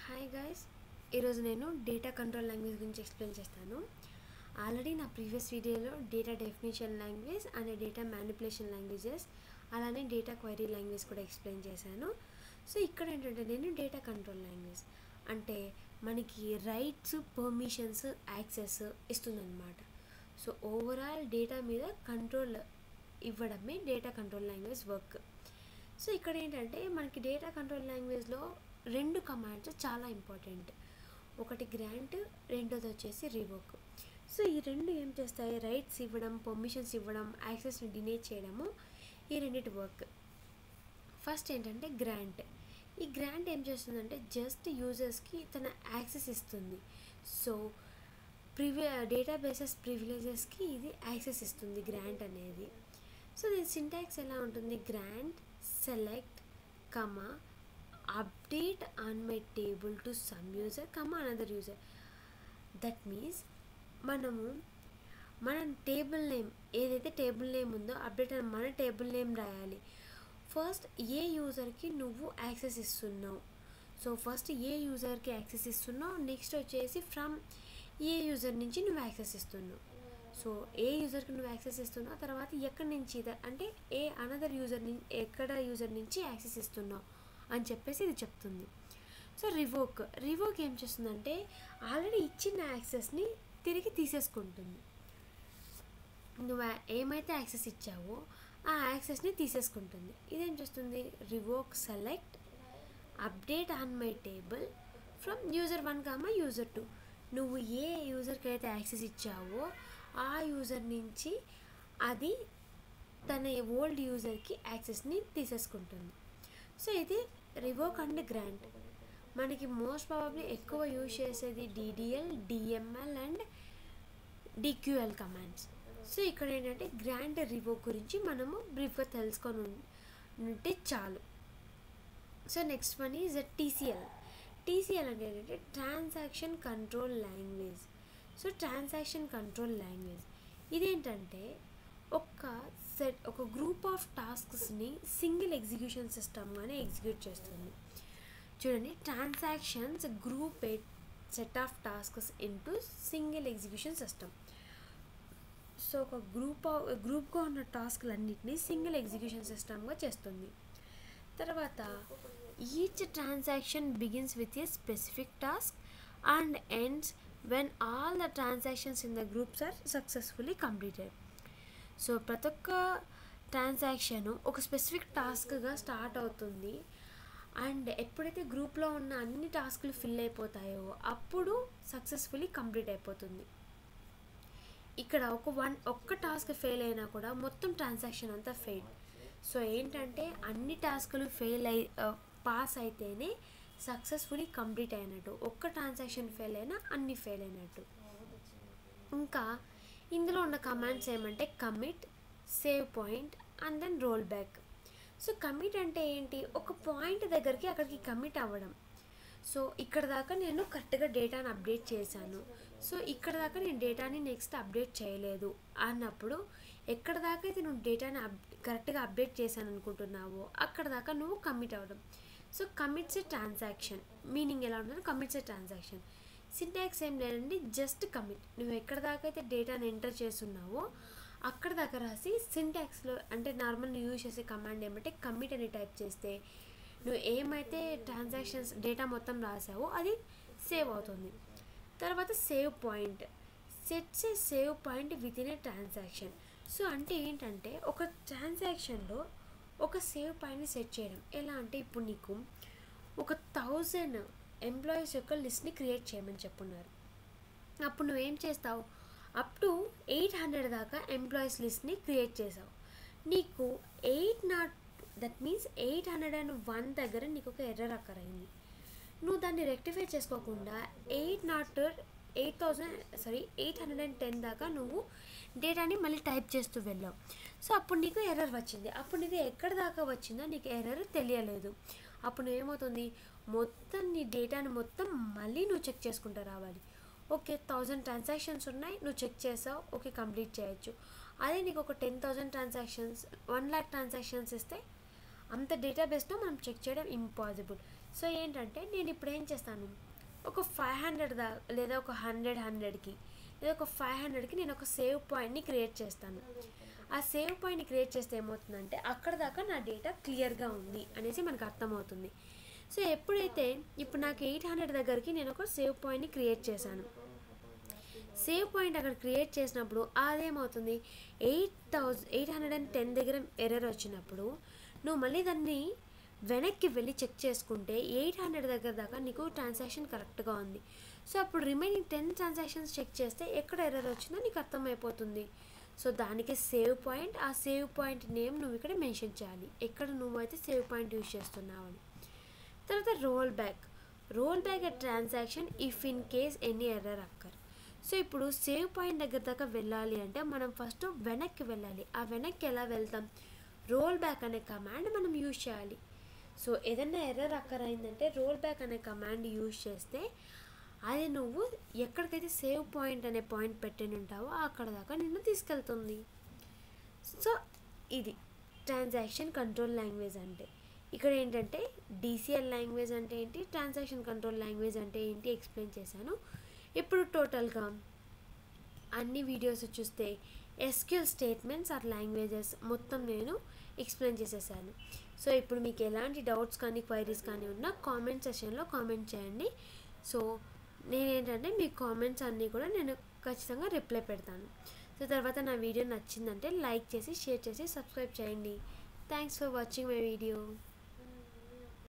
Hi guys, ఈరోజు నేను data control language గురించి ఎక్స్ప్లెయిన్ చేస్తాను. ఆల్రెడీ నా ప్రీవియస్ వీడియోలో data definition language and data manipulation languages అలానే డేటా క్వైరీ లాంగ్వేజ్ కూడా ఎక్స్ప్లెయిన్ చేశాను. సో ఇక్కడ ఏంటంటే నేను డేటా కంట్రోల్ లాంగ్వేజ్ అంటే మనకి రైట్స్, పర్మిషన్స్, యాక్సెస్ ఇస్తుందన్నమాట. సో ఓవరాల్ డేటా మీద కంట్రోల్ ఇవ్వడమే data control language work. So ఇక్కడ ఏంటంటే మనకి డేటా కంట్రోల్ లాంగ్వేజ్లో రెండు కమాండ్స్ చాలా ఇంపార్టెంట్. ఒకటి గ్రాంట్, రెండోది వచ్చేసి రివోక్. సో ఈ రెండు ఏం చేస్తాయి? రైట్స్ ఇవ్వడం, పర్మిషన్స్ ఇవ్వడం, యాక్సెస్ని డినే చేయడము, ఈ రెండింటి వర్క్. ఫస్ట్ ఏంటంటే గ్రాంట్. ఈ గ్రాంట్ ఏం చేస్తుందంటే జస్ట్ యూజర్స్కి తన యాక్సెస్ ఇస్తుంది. సో డేటాబేసెస్ ప్రివిలేజెస్కి ఇది యాక్సెస్ ఇస్తుంది గ్రాంట్ అనేది. సో దీని సింటాక్స్ ఎలా ఉంటుంది? Grant select comma update on my table to some user another user. That means మన టేబుల్ నేమ్ ఏదైతే టేబుల్ నేమ్ ఉందో అప్డేట్ అని మన టేబుల్ నేమ్ రాయాలి. ఫస్ట్ ఏ యూజర్కి నువ్వు యాక్సెస్ ఇస్తున్నావు, సో ఫస్ట్ ఏ యూజర్కి యాక్సెస్ ఇస్తున్నావు, నెక్స్ట్ వచ్చేసి ఫ్రమ్ ఏ యూజర్ నుంచి నువ్వు యాక్సెస్ ఇస్తున్నావు. సో ఏ యూజర్కి నువ్వు యాక్సెస్ ఇస్తున్నావు, తర్వాత ఎక్కడి నుంచి అంటే ఏ అనదర్ యూజర్ నుంచి ఎక్కడ యూజర్ నుంచి యాక్సెస్ ఇస్తున్నావు అని చెప్పేసి ఇది చెప్తుంది. సో రివోక్ ఏం చేస్తుందంటే ఆల్రెడీ ఇచ్చిన యాక్సెస్ని తిరిగి తీసేసుకుంటుంది. నువ్వు ఏమైతే యాక్సెస్ ఇచ్చావో ఆ యాక్సెస్ని తీసేసుకుంటుంది. ఇదేం చేస్తుంది? Revoke select update on my table from user 1 user 2. నువ్వు ఏ యూజర్కి అయితే యాక్సెస్ ఇచ్చావో ఆ యూజర్ నుంచి అది తన ఓల్డ్ యూజర్కి యాక్సెస్ని తీసేసుకుంటుంది. సో ఇది రివోక్ అండ్ గ్రాంట్. మనకి మోస్ట్ ప్రాబబ్లీ ఎక్కువ యూజ్ చేసేది DDL, DML and DQL commands. So ఇక్కడ ఏంటంటే గ్రాంట్, రివోక్ గురించి మనము బ్రీఫ్గా తెలుసుకొని ఉంటే చాలు. So next one is TCL. TCL అంటే ఏంటంటే transaction control language. So transaction control language ఇదేంటంటే ఒక గ్రూప్ ఆఫ్ టాస్క్స్ని సింగిల్ ఎగ్జిక్యూషన్ సిస్టమ్గానే ఎగ్జిక్యూట్ చేస్తుంది. చూడండి, transactions group set of tasks into single execution system. So ఒక గ్రూప్గా ఉన్న టాస్క్లన్నింటినీ సింగిల్ ఎగ్జిక్యూషన్ సిస్టమ్గా చేస్తుంది. తర్వాత each transaction begins with a specific task and ends when all the transactions in the groups are successfully completed. So ప్రతి ఒక్క transaction ఒక స్పెసిఫిక్ టాస్క్గా స్టార్ట్ అవుతుంది అండ్ ఎప్పుడైతే గ్రూప్లో ఉన్న అన్ని టాస్క్లు ఫిల్ అయిపోతాయో అప్పుడు సక్సెస్ఫుల్లీ కంప్లీట్ అయిపోతుంది. ఇక్కడ ఒక్క టాస్క్ ఫెయిల్ అయినా కూడా మొత్తం ట్రాన్సాక్షన్ అంతా ఫెయిల్. సో ఏంటంటే అన్ని టాస్కులు పాస్ అయితేనే సక్సెస్ఫుల్లీ కంప్లీట్ అయినట్టు. ఒక్క ట్రాన్సాక్షన్ ఫెయిల్ అయినా అన్ని ఫెయిల్ అయినట్టు. ఇంకా ఇందులో ఉన్న కమాండ్స్ ఏమంటే commit, save point and then roll back. So commit అంటే ఏంటి? ఒక పాయింట్ దగ్గరికి అక్కడికి కమిట్ అవ్వడం. సో ఇక్కడ దాకా నేను కరెక్ట్గా డేటాని అప్డేట్ చేశాను, సో ఇక్కడ దాకా నేను డేటాని నెక్స్ట్ అప్డేట్ చేయలేదు అన్నప్పుడు ఎక్కడ దాకా అయితే నువ్వు డేటాని కరెక్ట్గా అప్డేట్ చేశాను అనుకుంటున్నావో అక్కడ దాకా నువ్వు కమిట్ అవ్వడం. సో కమిట్స్ ఏ ట్రాన్సాక్షన్ మీనింగ్ ఎలా ఉంటుందో కమిట్స్ ఏ ట్రాన్సాక్షన్. సింటాక్స్ ఏం లేదండి, జస్ట్ కమిట్. నువ్వు ఎక్కడ దాకా అయితే డేటాని ఎంటర్ చేస్తున్నావో అక్కడ దాకా రాసి సింటాక్స్లో అంటే నార్మల్ నువ్వు యూజ్ చేసే కమాండ్ ఏమంటే కమిట్ అని టైప్ చేస్తే నువ్వు ఏమైతే ట్రాన్సాక్షన్స్ డేటా మొత్తం రాసావో అది సేవ్ అవుతుంది. తర్వాత save point, sets A save point with in a transaction. So అంటే ఏంటంటే ఒక ట్రాన్సాక్షన్లో ఒక సేవ్ పాయింట్ని సెట్ చేయడం. ఎలా అంటే ఇప్పుడు నీకు ఒక 1000 ఎంప్లాయీస్ యొక్క లిస్ట్ని క్రియేట్ చేయమని చెప్పున్నారు. అప్పుడు నువ్వేం చేస్తావు? అప్ టు 800 దాకా ఎంప్లాయీస్ లిస్ట్ని క్రియేట్ చేసావు. నీకు 801 దగ్గర నీకు ఒక ఎర్రర్ అక్కర్ అయింది. నువ్వు దాన్ని రెక్టిఫై చేసుకోకుండా 810 దాకా నువ్వు డేటాని మళ్ళీ టైప్ చేస్తూ వెళ్ళావు. సో అప్పుడు నీకు ఎర్రర్ వచ్చింది. అప్పుడు నీకు ఎక్కడ దాకా వచ్చిందో నీకు ఎర్రర్ తెలియలేదు. అప్పుడు నువ్వేమవుతుంది? మొత్తం నీ డేటాని మొత్తం మళ్ళీ నువ్వు చెక్ చేసుకుంటూ రావాలి. ఓకే, 1000 ట్రాన్సాక్షన్స్ ఉన్నాయి, నువ్వు చెక్ చేసావు, ఓకే కంప్లీట్ చేయొచ్చు. అదే నీకు ఒక 10,000 ట్రాన్సాక్షన్స్, 1 lakh ట్రాన్సాక్షన్స్ ఇస్తే అంత డేటాబేస్లో మనం చెక్ చేయడం ఇంపాసిబుల్. సో ఏంటంటే నేను ఇప్పుడు ఏం చేస్తాను, ఒక 500 లేదా ఒక 100కి లేదా ఒక 500కి నేను ఒక సేవ్ పాయింట్ని క్రియేట్ చేస్తాను. ఆ సేవ్ పాయింట్ని క్రియేట్ చేస్తే ఏమవుతుందంటే అక్కడ దాకా నా డేటా క్లియర్గా ఉంది అనేసి మనకు అర్థమవుతుంది. సో ఎప్పుడైతే ఇప్పుడు నాకు 800 దగ్గరికి నేను ఒక సేవ్ పాయింట్ని క్రియేట్ చేశాను. సేవ్ పాయింట్ అక్కడ క్రియేట్ చేసినప్పుడు అదేమవుతుంది, 810 దగ్గర ఎర్రర్ వచ్చినప్పుడు నువ్వు మళ్ళీ దాన్ని వెనక్కి వెళ్ళి చెక్ చేసుకుంటే 800 దగ్గర దాకా నీకు ట్రాన్సాక్షన్ కరెక్ట్గా ఉంది. సో అప్పుడు రిమైనింగ్ 10 ట్రాన్సాక్షన్స్ చెక్ చేస్తే ఎక్కడ ఎర్రర్ వచ్చిందో నీకు అర్థమైపోతుంది. సో దానికి సేవ్ పాయింట్, ఆ సేవ్ పాయింట్ నేమ్ నువ్వు ఇక్కడ మెన్షన్ చేయాలి, ఎక్కడ నువ్వైతే సేవ్ పాయింట్ యూజ్ చేస్తున్నావు అని. తర్వాత roll back a transaction if in case any error occur. So ఇప్పుడు సేవ్ పాయింట్ దగ్గర దాకా వెళ్ళాలి అంటే మనం ఫస్ట్ వెనక్కి వెళ్ళాలి. ఆ వెనక్కి ఎలా వెళ్తాం, రోల్ బ్యాక్ అనే కమాండ్ మనం యూజ్ చేయాలి. సో ఏదైనా ఎర్రర్ అక్కర్ అయిందంటే రోల్ బ్యాక్ అనే కమాండ్ యూజ్ చేస్తే అది నువ్వు ఎక్కడికైతే సేవ్ పాయింట్ అనే పాయింట్ పెట్టని ఉంటావో అక్కడ దాకా నిన్ను తీసుకెళ్తుంది. సో ఇది ట్రాన్సాక్షన్ కంట్రోల్ లాంగ్వేజ్ అంటే. ఇక్కడ ఏంటంటే డిసిఎల్ లాంగ్వేజ్ అంటే ఏంటి, ట్రాన్సాక్షన్ కంట్రోల్ లాంగ్వేజ్ అంటే ఏంటి ఎక్స్ప్లెయిన్ చేశాను. ఇప్పుడు టోటల్గా అన్ని వీడియోస్ చూస్తే ఎస్క్యూఎల్ స్టేట్మెంట్స్ ఆర్ లాంగ్వేజెస్ మొత్తం నేను ఎక్స్ప్లెయిన్ చేసేసాను. సో ఇప్పుడు మీకు ఎలాంటి డౌట్స్ కానీ క్వైరీస్ కానీ ఉన్నా కామెంట్ సెషన్లో కామెంట్ చేయండి. సో నేనేంటంటే మీ కామెంట్స్ అన్నీ కూడా నేను ఖచ్చితంగా రిప్లై పెడతాను. సో తర్వాత నా వీడియో నచ్చిందంటే లైక్ చేసి షేర్ చేసి సబ్స్క్రైబ్ చేయండి. Thanks for watching my video.